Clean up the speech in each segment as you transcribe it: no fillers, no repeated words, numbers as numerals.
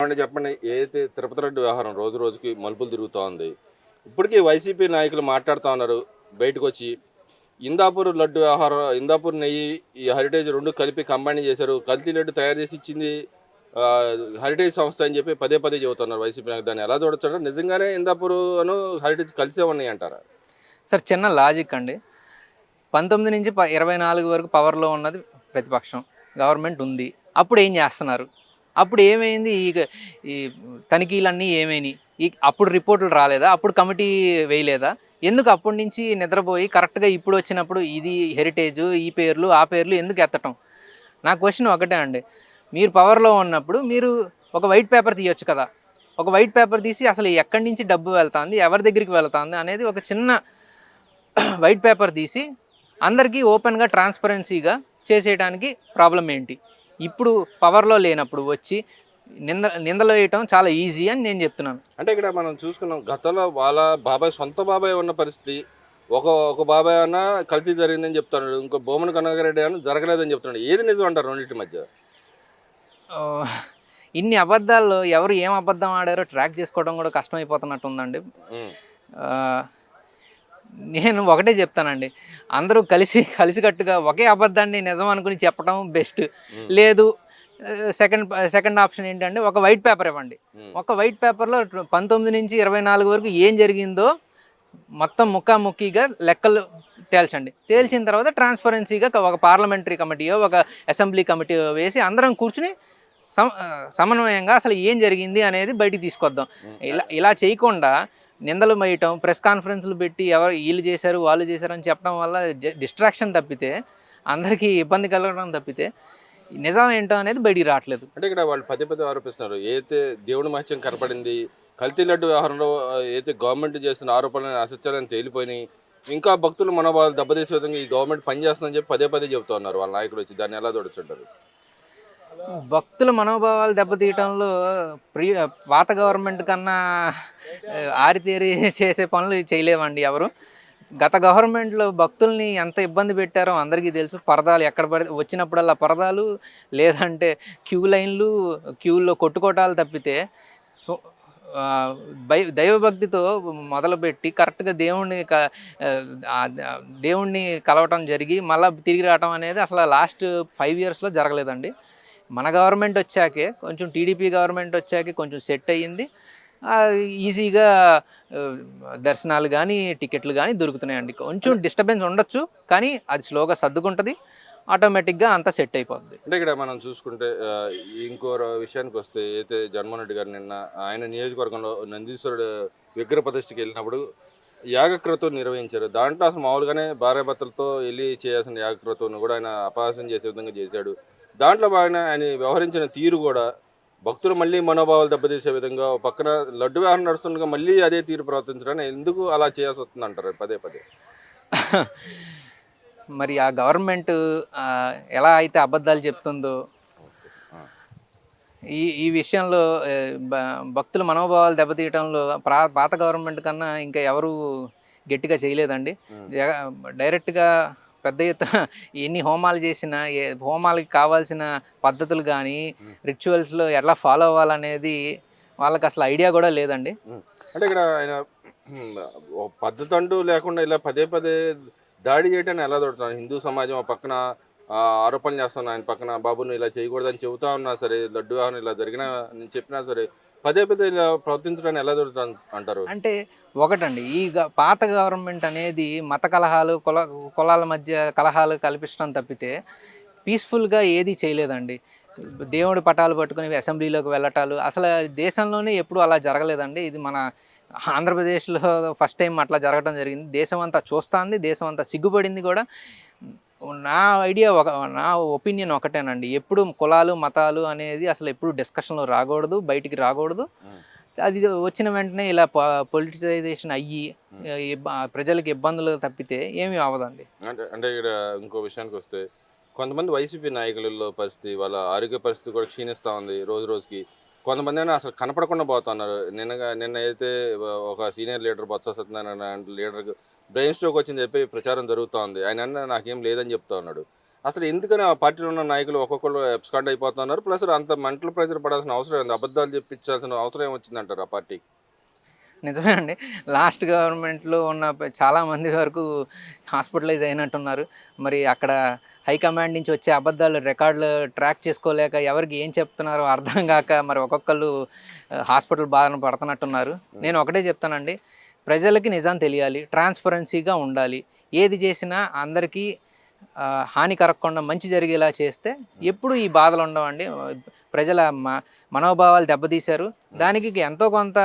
ఏమండి చెప్పండి. ఏదైతే తిరుపతి లడ్డు వ్యవహారం రోజు రోజుకి మలుపులు తిరుగుతా ఉంది. ఇప్పటికీ వైసీపీ నాయకులు మాట్లాడుతా ఉన్నారు బయటకొచ్చి. ఇందాపూర్ లడ్డు వ్యవహారం, ఇందాపూర్ నెయ్యి, ఈ హెరిటేజ్ 2 కలిపి కంబైన్ చేశారు. కల్తీ లడ్డు తయారు చేసి ఇచ్చింది హెరిటేజ్ సంస్థ అని చెప్పి పదే పదే చెబుతున్నారు వైసీపీ నాయకులు. దాన్ని ఎలా చూడొచ్చంటే నిజంగానే ఇందాపూర్ హెరిటేజ్ కలిసే ఉన్నాయి అంటారా? సార్ చిన్న లాజిక్ అండి. 19 నుంచి 24 వరకు పవర్లో ఉన్నది ప్రతిపక్షం, గవర్నమెంట్ ఉంది. అప్పుడు ఏం చేస్తున్నారు? అప్పుడు ఏమైంది? ఈ తనిఖీలన్నీ ఏమైనాయి? అప్పుడు రిపోర్టులు రాలేదా? అప్పుడు కమిటీ వేయలేదా? ఎందుకు అప్పటి నుంచి నిద్రపోయి కరెక్ట్గా ఇప్పుడు వచ్చినప్పుడు ఇది హెరిటేజు, ఈ పేర్లు ఆ పేర్లు ఎందుకు ఎత్తటం? నా క్వశ్చన్ ఒకటే అండి. మీరు పవర్లో ఉన్నప్పుడు మీరు ఒక వైట్ పేపర్ తీయొచ్చు కదా. ఒక వైట్ పేపర్ తీసి అసలు ఎక్కడి నుంచి డబ్బు వెళ్తుంది, ఎవరి దగ్గరికి వెళ్తుంది అనేది ఒక చిన్న వైట్ పేపర్ తీసి అందరికీ ఓపెన్గా ట్రాన్స్పరెన్సీగా చేసేయడానికి ప్రాబ్లం ఏంటి? ఇప్పుడు పవర్లో లేనప్పుడు వచ్చి నిందలు వేయటం చాలా ఈజీ అని నేను చెప్తున్నాను. అంటే ఇక్కడ మనం చూసుకున్నాం గతంలో వాళ్ళ బాబాయ్, సొంత బాబాయ్ ఉన్న పరిస్థితి. ఒక ఒక బాబాయ్ అన్న కల్తీ జరిగిందని చెప్తున్నాడు. ఇంకో బొమ్మన కనగరెడ్డి అన్న జరగలేదని చెప్తున్నాడు. ఏది నిజం అంటారు రెండింటి మధ్య? ఇన్ని అబద్ధాల్లో ఎవరు ఏం అబద్ధం ఆడారో ట్రాక్ చేసుకోవడం కూడా కష్టమైపోతున్నట్టు ఉందండి. నేను ఒకటే చెప్తానండి. అందరూ కలిసికట్టుగా ఒకే అబద్ధాన్ని నిజం అనుకుని చెప్పడం బెస్ట్. లేదు, సెకండ్ ఆప్షన్ ఏంటంటే ఒక వైట్ పేపర్ ఇవ్వండి. ఒక వైట్ పేపర్లో 19 నుంచి 24 వరకు ఏం జరిగిందో మొత్తం ముక్కాముక్కిగా లెక్కలు తేల్చండి. తేల్చిన తర్వాత ట్రాన్స్పరెన్సీగా ఒక పార్లమెంటరీ కమిటీయో ఒక అసెంబ్లీ కమిటీయో వేసి అందరం కూర్చుని సమన్వయంగా అసలు ఏం జరిగింది అనేది బయటికి తీసుకొద్దాం. ఇలా చేయకుండా నిందలు వేయటం, ప్రెస్ కాన్ఫరెన్స్లు పెట్టి ఎవరు వీళ్ళు చేశారు వాళ్ళు చేశారు అని చెప్పడం వల్ల డిస్ట్రాక్షన్ తప్పితే, అందరికీ ఇబ్బంది కలగడం తప్పితే నిజం ఏంటో అనేది బయటికి రావట్లేదు. అంటే ఇక్కడ వాళ్ళు పదే పదే ఆరోపిస్తున్నారు. ఏదైతే దేవుడి మహత్యం కనపడింది, కల్తీ లడ్డు వ్యవహారంలో ఏదైతే గవర్నమెంట్ చేస్తున్న ఆరోపణలు అసత్యాలను తేలిపోయినాయి, ఇంకా భక్తులు మనోభావాలు దెబ్బతీసే విధంగా ఈ గవర్నమెంట్ పనిచేస్తుందని చెప్పి పదే పదే చెబుతూ ఉన్నారు వాళ్ళ నాయకులు వచ్చి. దాన్ని ఎలా చూడొచ్చుంటారు? భక్తుల మనోభావాలు దెబ్బతీయటంలో పాత గవర్నమెంట్ కన్నా ఆరితేరి చేసే పనులు చేయలేమండి ఎవరు. గత గవర్నమెంట్లో భక్తుల్ని ఎంత ఇబ్బంది పెట్టారో అందరికీ తెలుసు. పరదాలు ఎక్కడ పడితే వచ్చినప్పుడల్లా పరదాలు, లేదంటే క్యూలో కొట్టుకోటాలు తప్పితే సో దైవభక్తితో మొదలుపెట్టి కరెక్ట్గా దేవుణ్ణి కలవటం జరిగి మళ్ళీ తిరిగి రావటం అనేది అసలు లాస్ట్ 5 ఇయర్స్లో జరగలేదండి. మన గవర్నమెంట్ వచ్చాకే, కొంచెం టీడీపీ గవర్నమెంట్ వచ్చాకే కొంచెం సెట్ అయ్యింది. ఈజీగా దర్శనాలు కానీ టికెట్లు కానీ దొరుకుతున్నాయండి. కొంచెం డిస్టర్బెన్స్ ఉండొచ్చు, కానీ అది స్లోగా సర్దుకుంటుంది, ఆటోమేటిక్గా అంతా సెట్ అయిపోతుంది. అంటే ఇక్కడ మనం చూసుకుంటే ఇంకో విషయానికి వస్తే, అయితే జగన్మోహన్ రెడ్డి గారు నిన్న ఆయన నియోజకవర్గంలో నందీశ్వరుడు విగ్రహ ప్రతిష్ఠకి వెళ్ళినప్పుడు యాగక్రతువు నిర్వహించారు. దాంట్లో అసలు మామూలుగానే భార్యాభర్తలతో వెళ్ళి చేయాల్సిన యాగక్రతువును కూడా ఆయన అపహాస్యం చేసే విధంగా చేశాడు. దాంట్లో బాగానే ఆయన వ్యవహరించిన తీరు కూడా భక్తులు మళ్ళీ మనోభావాలు దెబ్బతీసే విధంగా, పక్కన లడ్డు వ్యవహారం నడుస్తుండగా మళ్ళీ అదే తీరు ప్రవర్తించడానికి ఎందుకు అలా చేయాల్సి వస్తుంది అంటారు పదే పదే? మరి ఆ గవర్నమెంట్ ఎలా అయితే అబద్ధాలు చెప్తుందో ఈ విషయంలో భక్తుల మనోభావాలు దెబ్బతీయటంలో పాత గవర్నమెంట్ కన్నా ఇంకా ఎవరు గట్టిగా చేయలేదండి. డైరెక్ట్గా పెద్ద ఎత్తున ఎన్ని హోమాలు చేసినా హోమాలకి కావాల్సిన పద్ధతులు కానీ రిచువల్స్లో ఎలా ఫాలో అవ్వాలనేది వాళ్ళకి అసలు ఐడియా కూడా లేదండి. అంటే ఇక్కడ ఆయన పద్ధతి అంటూ లేకుండా ఇలా పదే పదే దాడి చేయటాన్ని ఎలా దొరుకుతాను? హిందూ సమాజం పక్కన ఆరోపణలు చేస్తాను, ఆయన పక్కన బాబును ఇలా చేయకూడదని చెబుతా ఉన్నా సరే, లడ్డు వ్యవహారం ఇలా జరిగినా నేను చెప్పినా సరే పదే పదే ఇలా ప్రవర్తించడానికి ఎలా దొరుకుతాను అంటారు? అంటే ఒకటండి, పాత గవర్నమెంట్ అనేది మత కలహాలు, కులాల మధ్య కలహాలు కల్పించడం తప్పితే పీస్ఫుల్గా ఏది చేయలేదండి. దేవుడి పటాలు పట్టుకుని అసెంబ్లీలోకి వెళ్ళటాలు అసలు దేశంలోనే ఎప్పుడు అలా జరగలేదండి. ఇది మన ఆంధ్రప్రదేశ్లో ఫస్ట్ టైం అట్లా జరగడం జరిగింది. దేశం అంతా చూస్తుంది, దేశం అంతా సిగ్గుపడింది కూడా. నా ఒపీనియన్ ఒకటేనండి, ఎప్పుడు కులాలు మతాలు అనేది అసలు ఎప్పుడు డిస్కషన్లో రాకూడదు, బయటికి రాకూడదు. అది వచ్చిన వెంటనే ఇలా పొలిటిసైజేషన్ అయ్యి ప్రజలకు ఇబ్బందులు తప్పితే ఏమీ అవ్వదండి. అంటే ఇక్కడ ఇంకో విషయానికి వస్తే, కొంతమంది వైసీపీ నాయకులలో పరిస్థితి, వాళ్ళ ఆరోగ్య పరిస్థితి కూడా క్షీణిస్తూ ఉంది రోజు రోజుకి. కొంతమంది అయినా అసలు కనపడకుండా పోతున్నారు. నిన్న అయితే ఒక సీనియర్ లీడర్ బొత్స సత్యనారాయణ లీడర్కి బ్రెయిన్ స్ట్రోక్ వచ్చిందని చెప్పి ప్రచారం జరుగుతూ ఉంది. ఆయన నాకేం లేదని చెప్తా ఉన్నాడు. అసలు ఎందుకని ఆ పార్టీలో ఉన్న నాయకులు ఒక్కొక్కరు ఎబ్స్కాండ్ అయిపోతున్నారు? ప్లస్ అంత మెంటల్ ప్రెషర్ పడాల్సిన అవసరం ఏంది? అబద్ధాలు చెప్పించాల్సిన అవసరం ఏమొచ్చిందంటారు ఆ పార్టీకి? నిజమే అండి. లాస్ట్ గవర్నమెంట్‌లో ఉన్న చాలా మంది వరకు హాస్పిటలైజ్ అయినట్టున్నారు. మరి అక్కడ హైకమాండ్ నుంచి వచ్చే అబద్ధాలు రికార్డులు ట్రాక్ చేసుకోలేక ఎవరికి ఏం చెప్తున్నారో అర్థం గాక మరి ఒక్కొక్కళ్ళు హాస్పిటల్ బారిన పడుతున్నట్టున్నారు. హ్మ్. నేను ఒకటే చెప్తానండి. ప్రజలకి నిజం తెలియాలి. ట్రాన్స్‌పరెన్సీగా ఉండాలి. ఏది చేసినా అందరికీ హాని కలగకుండా మంచి జరిగేలా చేస్తే హ్మ్. ఎప్పుడు ఈ బాధలు ఉండవండి. ప్రజల మనోభావాలు దెబ్బతీశారు. హ్మ్. దానికి ఎంతో కొంత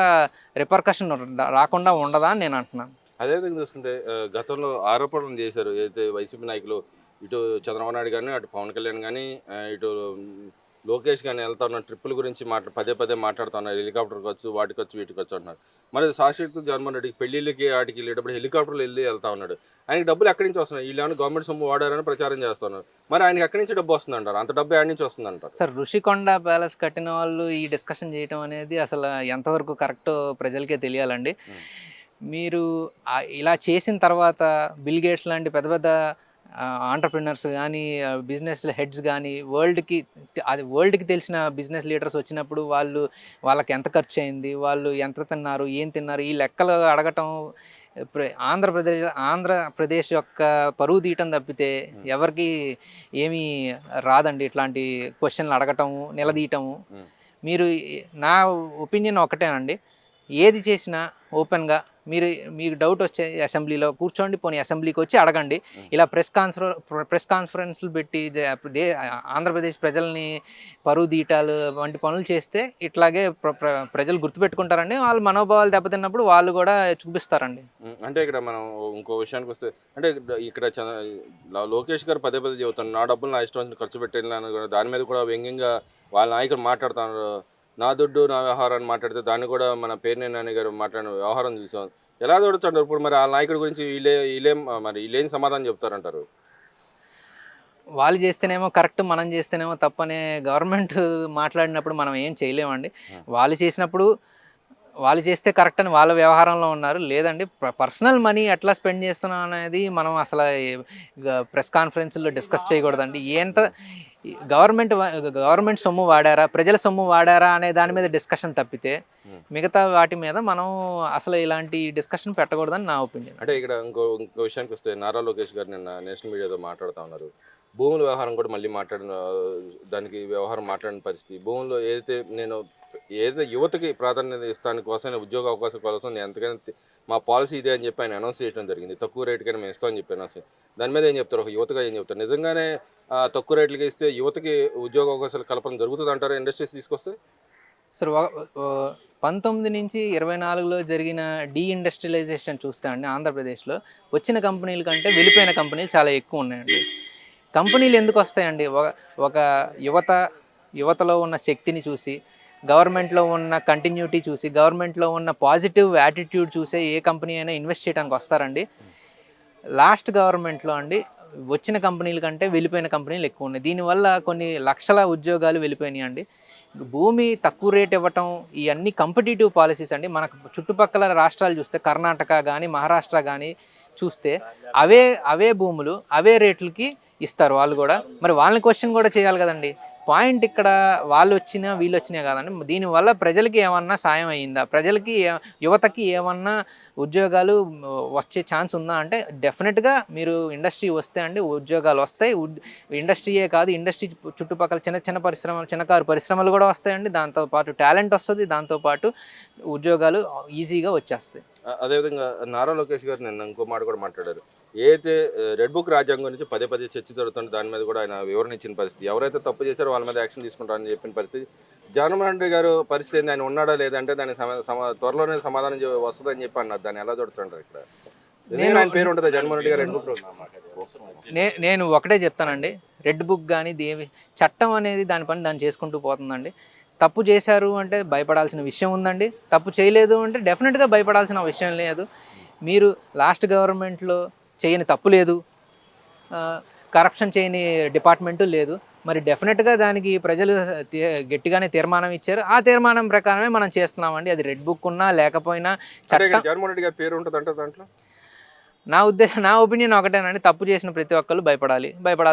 రిపర్కషన్ రాకుండా ఉండదా అని నేను అంటున్నాను. అదే విధంగా చూస్తుంటే గతంలో ఆరోపణలు చేశారు. ఏదైతే వైసీపీ నాయకులు ఇటు చంద్రబాబు నాయుడు గాని, అటు పవన్ కళ్యాణ్ గాని, ఇటు లోకేష్ గాని ఎళ్తా ఉన్న ట్రిప్పుల గురించి పదే పదే మాట్లాడుతా ఉన్నారు. హెలికాప్టర్ ఖర్చు, వాటి ఖర్చు, వీటి ఖర్చు అంటున్నారు. మరి సాక్షాత్తు జగన్మోహన్ రెడ్డికి పెళ్ళిళ్ళకి ఆటికి ఎళ్ళేటప్పుడు హెలికాప్టర్‌లో ఎళ్తా ఉన్నాడు. ఆయనకి డబ్బులు ఎక్కడి నుంచి వస్తున్నాయి? ఈళ్ళేమన్నా గవర్నమెంట్ సొమ్ము వాడారని ప్రచారం చేస్తున్నారు. మరి ఆయనకి ఎక్కడి నుంచి డబ్బు వస్తుందంటారు? అంత డబ్బు ఏడ్నుంచి నుంచి వస్తుందంటారు? సార్ ఋషికొండ ప్యాలెస్ కట్టిన వాళ్ళు ఈ డిస్కషన్ చేయటం అనేది అసలు ఎంతవరకు కరెక్టో ప్రజలకే తెలియాలండి. హ్మ్. మీరు ఇలా చేసిన తర్వాత బిల్ గేట్స్ లాంటి పెద్ద పెద్ద ఎంటర్‌ప్రెన్యూర్స్ గానీ, బిజినెస్ హెడ్స్ గానీ వరల్డ్‌కి తెలిసిన బిజినెస్ లీడర్స్ వచ్చినప్పుడు వాళ్ళకి ఎంత ఖర్చయింది? వాళ్ళు ఎంత తిన్నారు? ఏం తిన్నారు? ఈ లెక్కలు అడగటం ప్రె ఆంధ్రప్రదేశ్ ఆంధ్రప్రదేశ్ యొక్క పరువు తీయటం తప్పితే హ్మ్. ఎవరికీ ఏమీ రాదండి. ఇట్లాంటి క్వెషన్‌లు అడగటము, హ్మ్. నిలదీయటము. హ్మ్. మీరు నా ఒపీనియన్ ఒకటేనండి. ఏది చేసినా ఓపెన్‌గా మీరు మీకు డౌట్ వచ్చే అసెంబ్లీలో కూర్చోండి. పోనీ అసెంబ్లీకొచ్చి అడగండి. హ్మ్. ఇలా ప్రెస్ కాన్ఫరెన్స్‌లు పెట్టి ఆంధ్రప్రదేశ్ ప్రజల్ని పరువు తీయటాలు వంటి పనులు చేస్తే ఇట్లాగే ప్ర ప్ర ప్రజలు గుర్తుపెట్టుకుంటారండి. వాళ్ళ మనోభావాలు దెబ్బతిన్నప్పుడు వాళ్ళు గూడా చూపిస్తారండి. హ్మ్. అంటే ఇక్కడ మనం ఇంకో విషయానికొస్తే అంటే ఇక్కడ లోకేష్ గారు పదే పదే చెబుతున్నారు. నా డబ్బులు నా ఇష్టం వచ్చినట్టు ఖర్చు పెట్టెళ్ళాను కూడా దాని మీద కూడా వ్యంగ్యంగా వాళ్ళ నాయకుడు మాట్లాడుతున్నారు. నా దుడ్డు నా వ్యవహారం అని మాట్లాడితే దాన్ని కూడా మన పేర్నేని నాని గారు మాట్లాడిన వ్యవహారం చూసాం. ఎలా చూడొచ్చంటారు? ఇప్పుడు మరి ఆళ్ళ నాయకుడి గురించి ఈళ్ళేం సమాధానం చెప్తారంటారు? వాళ్ళు చేస్తేనేమో కరెక్ట్, మనం చేస్తేనేమో తప్పనే గవర్నమెంట్ మాట్లాడినప్పుడు మనం ఏం చేయలేమండి. హ్మ్. వాళ్ళు చేసినప్పుడు వాళ్ళు చేస్తే కరెక్ట్ అని వాళ్ళ వ్యవహారంలో ఉన్నారు. లేదండి పర్సనల్ మనీ ఎట్లా స్పెండ్ చేస్తున్నాం అనేది మనం అసల ప్రెస్ కాన్ఫరెన్స్‌లో డిస్కస్ చేయకూడదండి. హ్మ్. గవర్నమెంట్ గవర్నమెంట్ సొమ్ము వాడారా? ప్రజల సొమ్ము వాడారా? అనే దాని మీద డిస్కషన్ తప్పితే, హ్మ్. మిగతా వాటి మీద మనం అసలు ఇలాంటి డిస్కషన్ పెట్టకూడదని నా ఒపీనియన్. అంటే ఇక్కడ ఇంకో విషయానికొస్తే నారా లోకేష్ గారు నిన్న నేషనల్ మీడియాతో మాట్లాడుతా ఉన్నారు. భూముల వ్యవహారం కూడా మళ్ళీ దానికి వ్యవహారం మాట్లాడిన పరిస్థితి. భూముల్లో ఏదైతే యువతకి ప్రాధాన్యత ఇస్తాని కోసమే ఉద్యోగ అవకాశం కోసం నేను ఎంతకైనా మా పాలసీ ఇదే అని చెప్పి ఆయన అనౌన్స్ చేయడం జరిగింది. తక్కువ రేటుకైనా మేము ఇస్తామని చెప్పి అనౌన్స్ దాని మీద ఏం చెప్తారు? ఒక యువతగా ఏం చెప్తారు? నిజంగానే తక్కువ రేట్లకి ఇస్తే యువతకి ఉద్యోగ అవకాశాల కల్పన జరుగుతదంటారా ఇండస్ట్రీస్ తీసుకొస్తే? అసలు 19-24లో జరిగిన ఇండస్ట్రియలైజేషన్ చూస్తే అండి ఆంధ్రప్రదేశ్‌లో వచ్చిన కంపెనీల కంటే వెళ్ళిపోయిన కంపెనీలు చాలా ఎక్కువున్నాయండి. కంపెనీలు ఎందుకొస్తాయండి? ఒక యువత యువతలో ఉన్న శక్తిని చూసి, గవర్నమెంట్‌లో ఉన్న కంటిన్యూటీ చూసి, గవర్నమెంట్‌లో ఉన్న పాజిటివ్ యాటిట్యూడ్ చూసే ఏ కంపెనీ అయినా ఇన్వెస్ట్ చేయడానికి వస్తారండి. హ్మ్. లాస్ట్ గవర్నమెంట్‌లో అండి వచ్చిన కంపెనీల కంటే వెళ్ళిపోయిన కంపెనీలు ఎక్కువున్నాయి. దీనివల్ల కొన్ని లక్షల ఉద్యోగాలు వెళ్ళిపోయినాయండి. భూమి తక్కువ రేట్ ఇవ్వటం ఇయన్నీ కాంపిటీటివ్ పాలిసీస్ అండి. మనకు చుట్టుపక్కల రాష్ట్రాలు చూస్తే కర్ణాటక గానీ, మహారాష్ట్ర గానీ చూస్తే అవే అవే భూములు అవే రేట్లకి ఇస్తారు వాళ్ళు గూడా. మరి వాళ్ళని క్వెషన్ గూడా చేయాలి గదండీ! పాయింట్ ఇక్కడ వాళ్ళొచ్చినా, వీళ్ళొచ్చినా కాదండి. దీనివల్ల ప్రజలకి ఏమన్నా సాయం అయిందా? యువతకి ఏమన్నా ఉద్యోగాలు వచ్చే ఛాన్స్ ఉందా అంటే డెఫినెట్‌గా మీరు ఇండస్ట్రీ వస్తే అండి ఉద్యోగాలొస్తాయి. ఇండస్ట్రీయే కాదు ఇండస్ట్రీ చుట్టుపక్కల చిన్న చిన్న పరిశ్రమలు, చిన్నకారు పరిశ్రమలు గూడా వస్తాయండి. దాంతో పాటు టాలెంట్ వస్తది. దాంతో పాటు ఉద్యోగాలు ఈజీగా వచ్చేస్తాయి. అదేవిధంగా నారా లోకేష్ గారు నిన్న ఇంకో మాట కూడా మాట్లాడారు. ఏదైతే రెడ్ బుక్ రాజ్యాంగం గురించి పదే పదే చర్చ జరుగుతుంటే దాని మీద కూడా ఆయన వివరణ ఇచ్చిన పరిస్థితి. ఎవరైతే తప్పు చేశారో వాళ్ళ మీద యాక్షన్ తీసుకుంటారని చెప్పిన పరిస్థితి. జగన్మోహన్ రెడ్డి గారు పరిస్థితి ఏంది? ఆయన ఉన్నాడా లేదా అంటే దానికి త్వరలోనే సమాధానం వస్తదని చెప్పి అన్నారు. దాన్ని ఎలా చూడొచ్చంటారు ఇక్కడ? నేను నిజంగానే ఆయన పేరు ఉంటదా జగన్మోహన్ రెడ్డి గారు రెడ్ బుక్‌లో? నేను ఒకటే చెప్తానండి. రెడ్ బుక్ గాని చట్టం అనేది దాని పని దాన్ని చేసుకుంటూ పోతుందండి. తప్పు చేశారు అంటే భయపడాల్సిన విషయం ఉందండి. తప్పు చేయలేదు అంటే డెఫినిట్‌గా భయపడాల్సిన విషయం లేదు. మీరు లాస్ట్ గవర్నమెంట్‌లో చేయని తప్పు లేదు. ఆహ్, కరప్షన్ చేయని డిపార్ట్‌మెంటు లేదు. మరి డెఫినిట్‌గా దానికి ప్రజలు తి గట్టిగానే తీర్మానం ఇచ్చారు. ఆ తీర్మానం ప్రకారమే మనం చేస్తున్నామండి. అది రెడ్ బుక్ ఉన్నా లేకపోయినా అంటే ఇక్కడ చట్టం జగన్మోహన్ రెడ్డి గారి పేరు ఉంటదంటారా దాంట్లో? నా ఒపీనియన్ ఒకటేనండి. తప్పు చేసిన ప్రతి ఒక్కళ్ళు భయపడాలి.